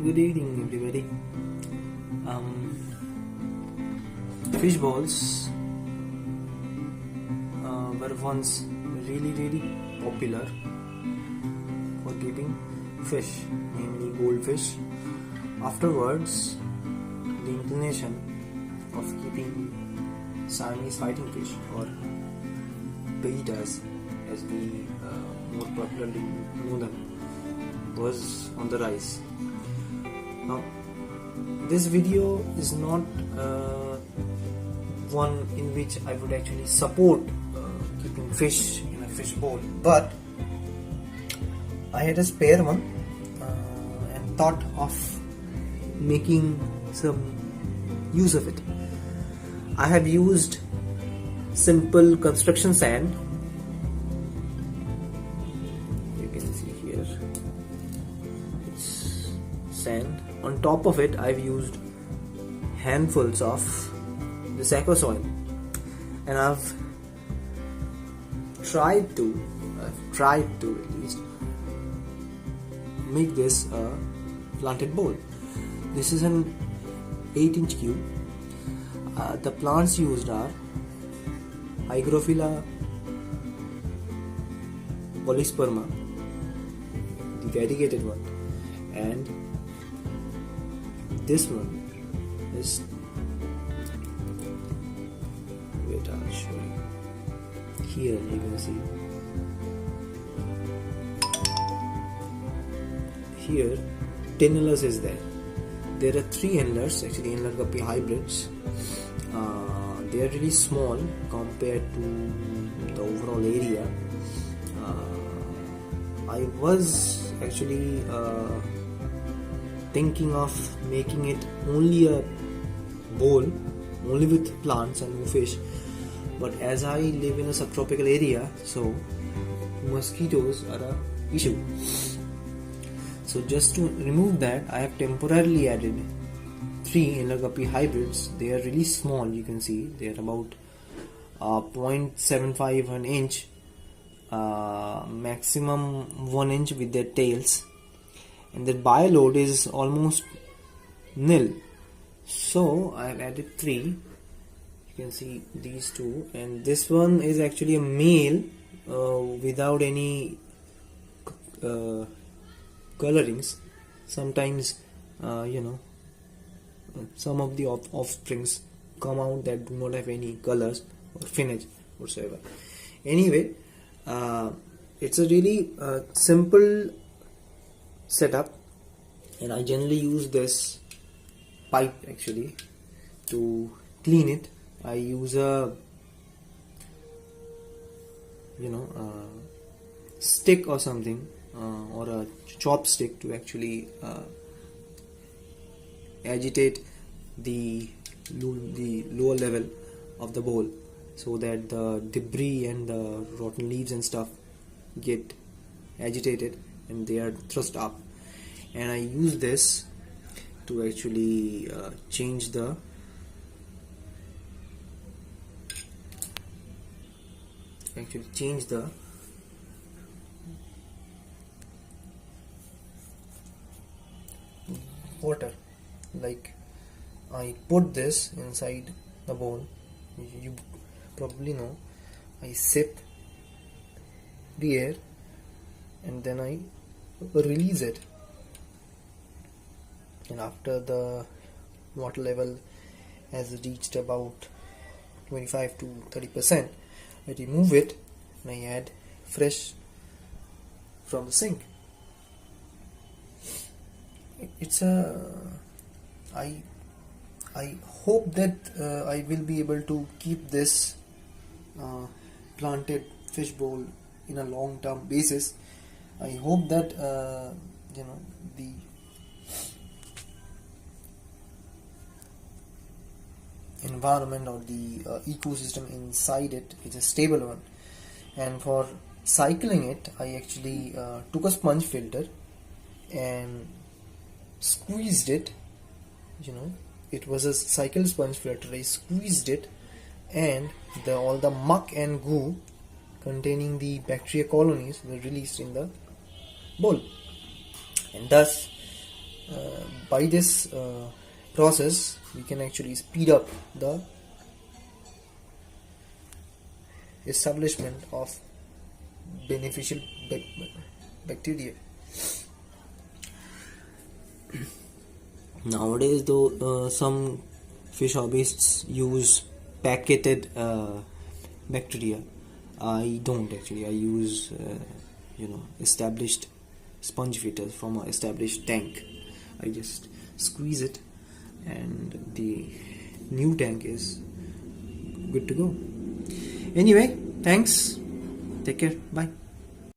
Good evening, everybody. Fish balls were once really popular for keeping fish, namely goldfish. Afterwards, the inclination of keeping Siamese fighting fish, or baitas as we more popularly know them, was on the rise. Now, this video is not one in which I would actually support keeping fish in a fish bowl, but I had a spare one and thought of making some use of it. I have used simple construction sand. You can see here it's sand. On top of it, I've used handfuls of the Saco soil, and I've tried to at least make this a planted bowl. This is an 8-inch cube. The plants used are Hygrophila polysperma, the variegated one, and this one is, wait, I'll show you. Here you can see, here Tinellus is there. There are 3 Endlers, actually Endler guppy hybrids. They are really small compared to the overall area. I was actually thinking of making it only a bowl, only with plants and no fish. But as I live in a subtropical area, so mosquitoes are an issue. So just to remove that, I have temporarily added 3 Endler guppy hybrids. They are really small, you can see. They are about 0.75 an inch, maximum 1 inch with their tails, and their bioload is almost nil. So I have added 3. You can see these 2, and this one is actually a male without any colorings. Sometimes some of the offsprings come out that do not have any colors or finnage whatsoever. Anyway, it's a really simple setup, and I generally use this pipe actually to clean it. I use a stick or something, or a chopstick to actually agitate the lower level of the bowl, so that the debris and the rotten leaves and stuff get agitated and they are thrust up. And I use this to actually change the water. Like, I put this inside the bowl, you probably know. I sip the air and then I release it, and after the water level has reached about 25 to 30%, I remove it and I add fresh from the sink. It's I hope that I will be able to keep this planted fish bowl in a long-term basis. I hope that the environment or the ecosystem inside it is a stable one. And for cycling it, I actually took a sponge filter and squeezed it. It was a cycle sponge filter. I squeezed it, and all the muck and goo containing the bacteria colonies were released in the bowl, and thus by this process we can actually speed up the establishment of beneficial bacteria. Nowadays, though, some fish hobbyists use packeted bacteria. I don't actually. I use established sponge filters from an established tank. I just squeeze it, and the new tank is good to go. Anyway, thanks. Take care. Bye.